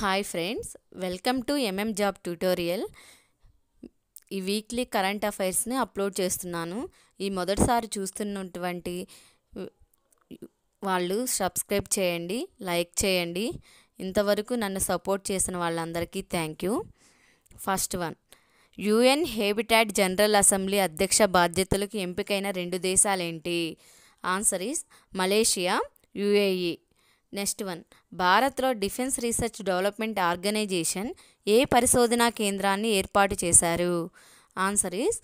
Hi friends, welcome to job tutorial. ఈ weekly current అఫైర్స్ని upload చేస్తున్నాను. ఈ మొదటిసారి చూస్తున్నటువంటి వాళ్ళు సబ్స్క్రైబ్ చేయండి, లైక్ చేయండి. ఇంతవరకు నన్ను సపోర్ట్ చేసిన వాళ్ళందరికీ thank you. First one, UN habitat general assembly అధ్యక్ష బాధ్యతలకు ఎంపికైన 2 దేశాలేంటి? Answer is Malaysia, UAE. Next one, భారత్లో డిఫెన్స్ రీసెర్చ్ డెవలప్మెంట్ ఆర్గనైజేషన్ ఏ పరిశోధనా కేంద్రాన్ని ఏర్పాటు చేశారు? Answer is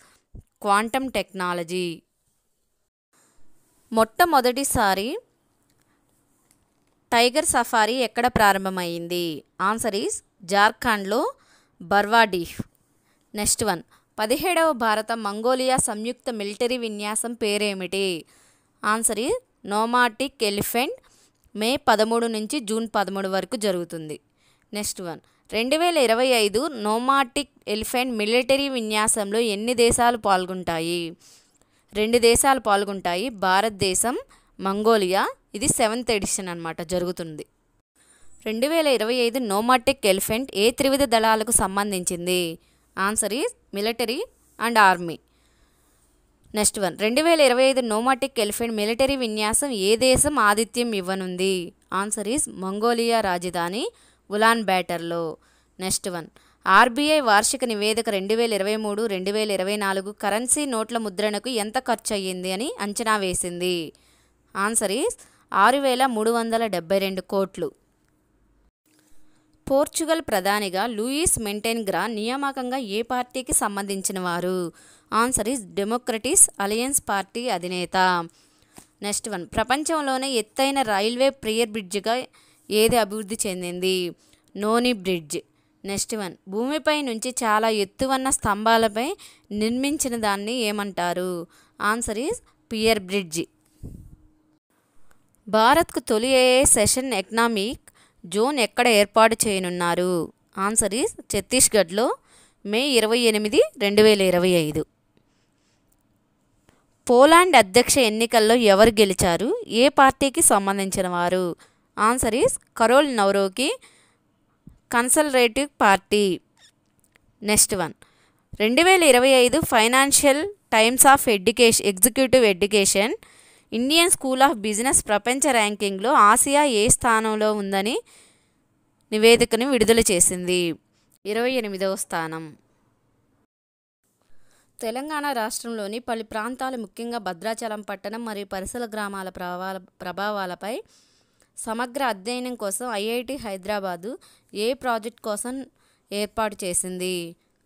quantum technology. మొట్టమొదటిసారి టైగర్ సఫారీ ఎక్కడ ప్రారంభమైంది? ఆన్సర్ ఈస్ జార్ఖండ్లో బర్వాడీహ్. నెక్స్ట్ వన్, 17వ భారత మంగోలియా సంయుక్త మిలిటరీ విన్యాసం పేరేమిటి? Answer is nomadic elephant. May 13 నుంచి జూన్ 13 వరకు జరుగుతుంది. Next one, 2025 nomadic elephant military విన్యాసంలో ఎన్ని దేశాలు పాల్గొంటాయి? 2 దేశాలు పాల్గొంటాయి, భారతదేశం, మంగోలియా. ఇది 7th ఎడిషన్ అన్నమాట, జరుగుతుంది. 2025 నోమాటిక్ ఎలిఫెంట్ ఏ త్రివిధ దళాలకు సంబంధించింది? Answer is military and army. Next one, 2025 nomadic elephant military విన్యాసం ఏ దేశం ఆతిథ్యం ఇవ్వనుంది? ఆన్సర్ ఈజ్ మంగోలియా రాజధాని ఉలాన్ బ్యాటర్లో. నెక్స్ట్ వన్, ఆర్బీఐ వార్షిక నివేదిక 2023-2024 కరెన్సీ నోట్ల ముద్రణకు ఎంత ఖర్చు అయ్యింది అని అంచనా వేసింది? ఆన్సర్ ఈజ్ 6,372 కోట్లు. పోర్చుగల్ ప్రధానిగా లూయిస్ మొంటెనెగ్రా నియామకంగా ఏ పార్టీకి సంబంధించిన వారు? Answer is Democritus alliance party అధినేత. నెక్స్ట్ వన్, ప్రపంచంలోనే ఎత్తైన రైల్వే పియర్ బ్రిడ్జిగా ఏది అభివృద్ధి చెందింది? నోని బ్రిడ్జ్. నెక్స్ట్ వన్, భూమిపై నుంచి చాలా ఎత్తువన్న స్తంభాలపై నిర్మించిన దాన్ని ఏమంటారు? Answer is pier bridge. భారత్కు తొలి ఏఐ సెషన్ ఎకనామిక్ జోన్ ఎక్కడ ఏర్పాటు చేయనున్నారు? ఆన్సర్ ఈజ్ ఛత్తీస్గఢ్లో మే 28, 2025. పోలాండ్ అధ్యక్ష ఎన్నికల్లో ఎవరు గెలిచారు? ఏ పార్టీకి సంబంధించిన వారు? Answer is Karol Nawrocki conservative party. Next one, 2025 Financial Times of executive education Indian School of Business ప్రపంచ ర్యాంకింగ్లో ఆసియా ఏ స్థానంలో ఉందని నివేదికను విడుదల చేసింది? 28వ స్థానం. తెలంగాణ రాష్ట్రంలోని పలు ప్రాంతాలు, ముఖ్యంగా భద్రాచలం పట్టణం మరియు పరిసర గ్రామాల ప్రభావాలపై సమగ్ర అధ్యయనం కోసం ఐఐటి హైదరాబాదు ఏ ప్రాజెక్ట్ కోసం ఏర్పాటు చేసింది?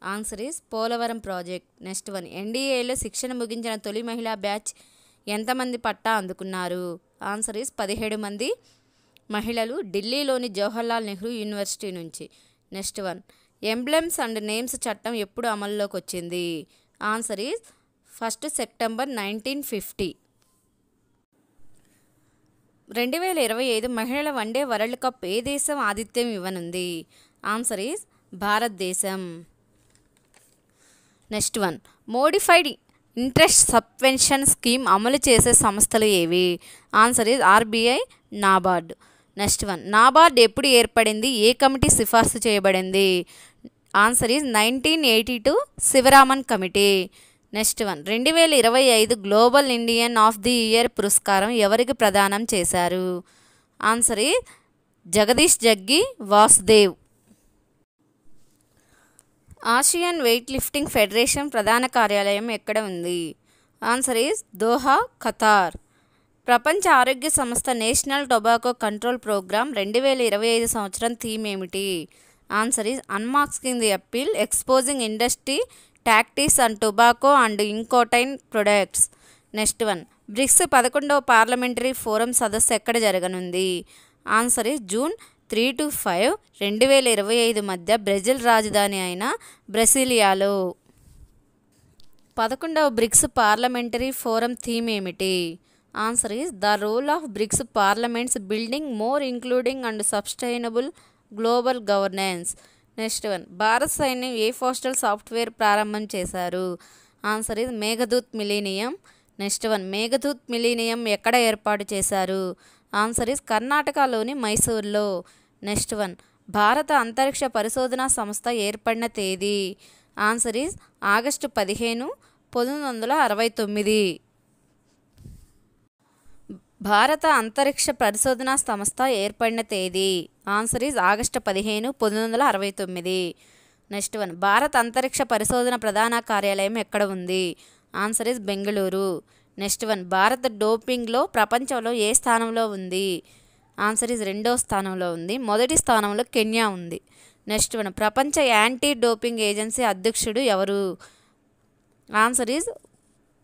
Answer is Polavaram project. Next one, ఎన్డీఏలో శిక్షణ ముగించిన తొలి మహిళా బ్యాచ్ ఎంతమంది పట్టా అందుకున్నారు? ఆన్సర్ ఈజ్ 17 మంది మహిళలు, ఢిల్లీలోని జవహర్లాల్ నెహ్రూ యూనివర్సిటీ నుంచి. Next one, emblems and names చట్టం ఎప్పుడు అమల్లోకి వచ్చింది? Answer is 1 September 1950. 2025 మహిళల వన్డే వరల్డ్ కప్ ఏ దేశం ఆతిథ్యం ఇవ్వనుంది? ఆన్సర్ ఈజ్ భారతదేశం. Next one, modified interest subvention scheme అమలు చేసే సంస్థలు ఏవి? Answer is RBI, NABARD. Next one, NABARD ఎప్పుడు ఏర్పడింది? ఏ కమిటీ సిఫార్సు చేయబడింది? Answer is 1982 Sivaraman committee. Next one, 2025 global Indian of the year పురస్కారం ఎవరికి ప్రదానం చేశారు? Answer is Jagadish Jaggi Vasudev. Asian weight lifting federation ప్రధాన కార్యాలయం ఎక్కడ ఉంది? Answer is Doha, Qatar. ప్రపంచ ఆరోగ్య సంస్థ నేషనల్ టొబాకో కంట్రోల్ ప్రోగ్రామ్ 2025 సంవత్సరం థీమ్ ఏమిటి? Answer is unmasking the appeal, exposing industry tactics and tobacco and nicotine products. Next one, BRICS 11వ పార్లమెంటరీ ఫోరం సదస్సు ఎక్కడ జరగనుంది? ఆన్సర్ ఈజ్ జూన్ 3 to 5, 2025 మధ్య బ్రెజిల్ రాజధాని అయిన బ్రెసిలియాలో. 11వ బ్రిక్స్ పార్లమెంటరీ ఫోరం థీమ్ ఏమిటి? Answer is the role of BRICS parliaments building more including and sustainable global governance. Next one, భారత సైన్యం ఏ పోస్టల్ సాఫ్ట్వేర్ ప్రారంభం చేశారు? Answer is Meghdoot millennium. Next one, Meghdoot millennium ఎక్కడ ఏర్పాటు చేశారు? ఆన్సర్ ఈజ్ కర్ణాటకలోని మైసూర్లో. నెక్స్ట్ వన్, భారత అంతరిక్ష పరిశోధనా సంస్థ ఏర్పడిన తేదీ? Answer is August 15, 1969. భారత అంతరిక్ష పరిశోధనా సంస్థ ఏర్పడిన తేదీ? Answer is August 15, 1969. Next one, భారత అంతరిక్ష పరిశోధన ప్రధాన కార్యాలయం ఎక్కడ ఉంది? Answer is Bengaluru. Next one, భారత డోపింగ్లో ప్రపంచంలో ఏ స్థానంలో ఉంది? ఆన్సర్ ఈజ్ 2వ స్థానంలో ఉంది. మొదటి స్థానంలో కెన్యా ఉంది. నెక్స్ట్ వన్, ప్రపంచ యాంటీ డోపింగ్ ఏజెన్సీ అధ్యక్షుడు ఎవరు? ఆన్సర్ ఈజ్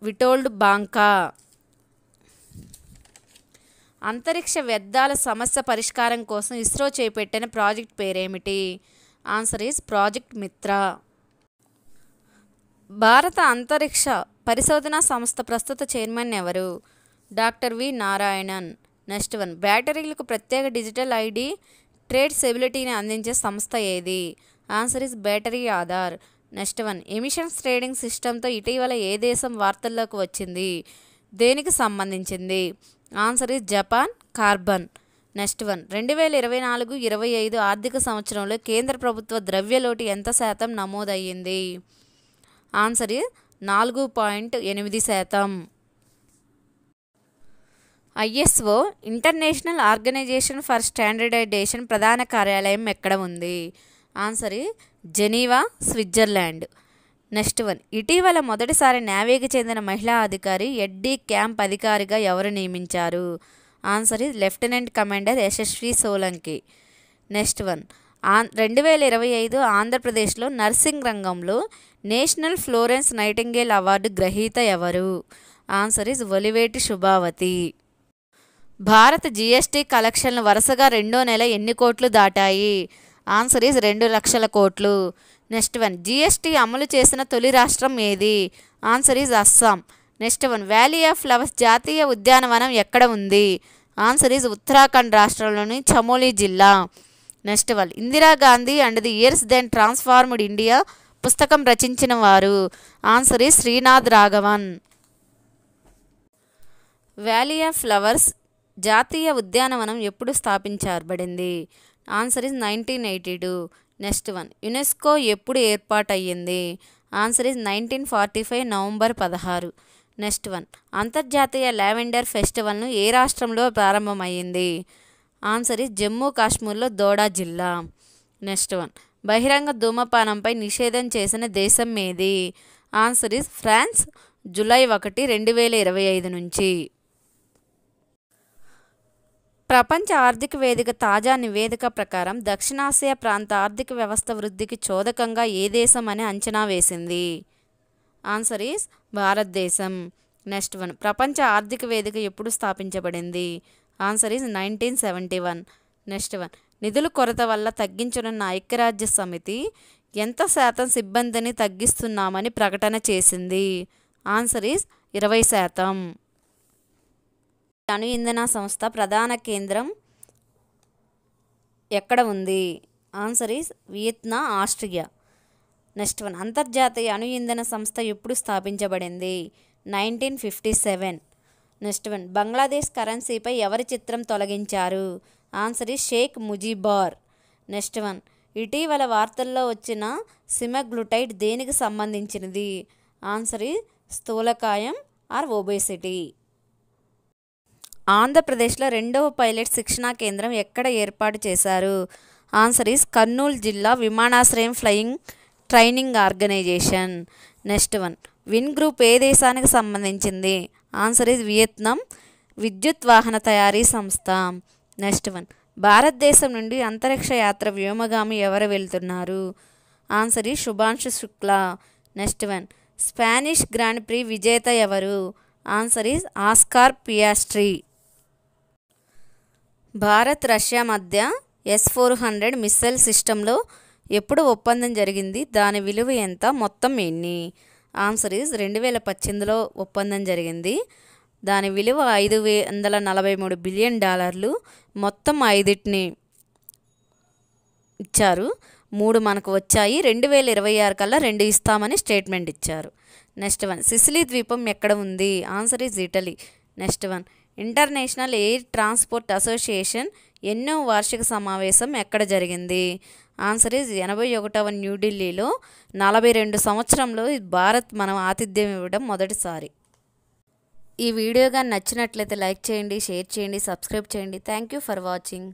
విటోల్డ్ బాంకా. అంతరిక్ష వ్యర్థాల సమస్య పరిష్కారం కోసం ఇస్రో చేపట్టిన ప్రాజెక్ట్ పేరేమిటి? ఆన్సర్ ఈజ్ ప్రాజెక్ట్ మిత్ర. భారత అంతరిక్ష పరిశోధనా సంస్థ ప్రస్తుత చైర్మన్ ఎవరు? Doctor V Narayanan. Next one, బ్యాటరీలకు ప్రత్యేక డిజిటల్ ఐడి ట్రేసబిలిటీని అందించే సంస్థ ఏది? Answer is battery Aadhaar. Next one, emissions trading సిస్టంతో ఇటీవల ఏ దేశం వార్తల్లోకి వచ్చింది? దేనికి సంబంధించింది? Answer is Japan carbon. Next one, 2024-25 ఆర్థిక సంవత్సరంలో కేంద్ర ప్రభుత్వ ద్రవ్యలోటు ఎంత శాతం నమోదయ్యింది? Answer is 4.8%. ISO international organisation for standardisation ప్రధాన కార్యాలయం ఎక్కడ ఉంది? Answer is Geneva, Switzerland. Next one, ఇటీవల మొదటిసారి నేవీకి చెందిన మహిళా అధికారి ఎడ్డీ క్యాంప్ అధికారిగా ఎవరు నియమించారు? Answer is lieutenant commander Yashasvi Solanki. Next one, 2025 ఆంధ్రప్రదేశ్లో నర్సింగ్ రంగంలో నేషనల్ ఫ్లోరెన్స్ నైటింగేల్ అవార్డు గ్రహీత ఎవరు? Answer is Oliveti Shubhavathi. భారత జీఎస్టీ కలెక్షన్లు వరుసగా 2వ నెల ఎన్ని కోట్లు దాటాయి? ఆన్సర్ ఈజ్ 2 లక్షల కోట్లు. నెక్స్ట్ వన్, జీఎస్టీ అమలు చేసిన తొలి రాష్ట్రం ఏది? Answer is Assam. Next one, valley of flowers జాతీయ ఉద్యానవనం ఎక్కడ ఉంది? ఆన్సర్ ఈజ్ ఉత్తరాఖండ్ రాష్ట్రంలోని చమోలీ జిల్లా. Next one, Indira Gandhi and the years then transformed India పుస్తకం రచించిన వారు? Answer is Srinath Raghavan. Valley of flowers జాతీయ ఉద్యానవనం ఎప్పుడు స్థాపించబడింది? Answer is 1982. Next one, UNESCO ఎప్పుడు ఏర్పాటయ్యింది? Answer is 1945 November 16. Next one, అంతర్జాతీయ లావెండర్ ఫెస్టివల్ను ఏ రాష్ట్రంలో ప్రారంభమైంది? ఆన్సర్ ఈజ్ జమ్మూ కాశ్మీర్లో దోడా జిల్లా. నెక్స్ట్ వన్, బహిరంగ ధూమపానంపై నిషేధం చేసిన దేశం ఏది? ఆన్సర్ ఈజ్ ఫ్రాన్స్, జూలై 1, 2025 నుంచి. ప్రపంచ ఆర్థిక వేదిక తాజా నివేదిక ప్రకారం దక్షిణాసియా ప్రాంత ఆర్థిక వ్యవస్థ వృద్ధికి చోదకంగా ఏ దేశం అని అంచనా వేసింది? ఆన్సర్ ఈజ్ భారతదేశం. నెక్స్ట్ వన్, ప్రపంచ ఆర్థిక వేదిక ఎప్పుడు స్థాపించబడింది? Answer is 1971. నెక్స్ట్ వన్, నిధుల కొరత వల్ల తగ్గించనున్న ఐక్యరాజ్య సమితి ఎంత శాతం సిబ్బందిని తగ్గిస్తున్నామని ప్రకటన చేసింది? Answer is 20%. అణు ఇంధన సంస్థ ప్రధాన కేంద్రం ఎక్కడ ఉంది? Answer is Vietnam, Austria. Next one, అంతర్జాతీయ అణు ఇంధన సంస్థ ఎప్పుడు స్థాపించబడింది? 1957. నెక్స్ట్ వన్, బంగ్లాదేశ్ కరెన్సీపై ఎవరి చిత్రం తొలగించారు? Answer is Sheikh Mujibur. Next one, ఇటీవల వార్తల్లో వచ్చిన సిమగ్లుటైడ్ దేనికి సంబంధించినది? ఆన్సర్ ఈజ్ స్థూలకాయం ఆర్ ఒబేసిటీ. ఆంధ్రప్రదేశ్లో 2వ పైలట్ శిక్షణా కేంద్రం ఎక్కడ ఏర్పాటు చేశారు? ఆన్సర్ ఈజ్ కర్నూలు జిల్లా విమానాశ్రయం flying training organisation. Next one, win group ఏ దేశానికి సంబంధించింది? ఆన్సర్ ఈజ్ వియత్నాం విద్యుత్ వాహన తయారీ సంస్థ. నెక్స్ట్ వన్, భారతదేశం నుండి అంతరిక్ష యాత్ర వ్యోమగామి ఎవరు వెళ్తున్నారు? Answer is Shubhanshu Shukla. Next one, Spanish grand pre విజేత ఎవరు? Answer is Oscar Piastri. Bharat Russia మధ్య S-400 మిస్సైల్ సిస్టంలో ఎప్పుడు ఒప్పందం జరిగింది? దాని విలువ ఎంత? మొత్తం ఎన్ని? ఆన్సర్ ఈజ్ 2018లో ఒప్పందం జరిగింది. దాని విలువ $543 బిలియన్. మొత్తం 5 ఇచ్చారు, 3 మనకు వచ్చాయి. 2026 కల్లా 2 ఇస్తామని స్టేట్మెంట్ ఇచ్చారు. నెక్స్ట్ వన్, సిసిలీ ద్వీపం ఎక్కడ ఉంది? Answer is Italy. Next one, international air transport association ఎన్నో వార్షిక సమావేశం ఎక్కడ జరిగింది? ఆన్సర్ ఈజ్ 81వ న్యూఢిల్లీలో. 42 సంవత్సరంలో భారత్ మనం ఆతిథ్యం ఇవ్వడం మొదటిసారి. ఈ వీడియో కానీ నచ్చినట్లయితే లైక్ చేయండి, షేర్ చేయండి, సబ్స్క్రైబ్ చేయండి. Thank you for watching.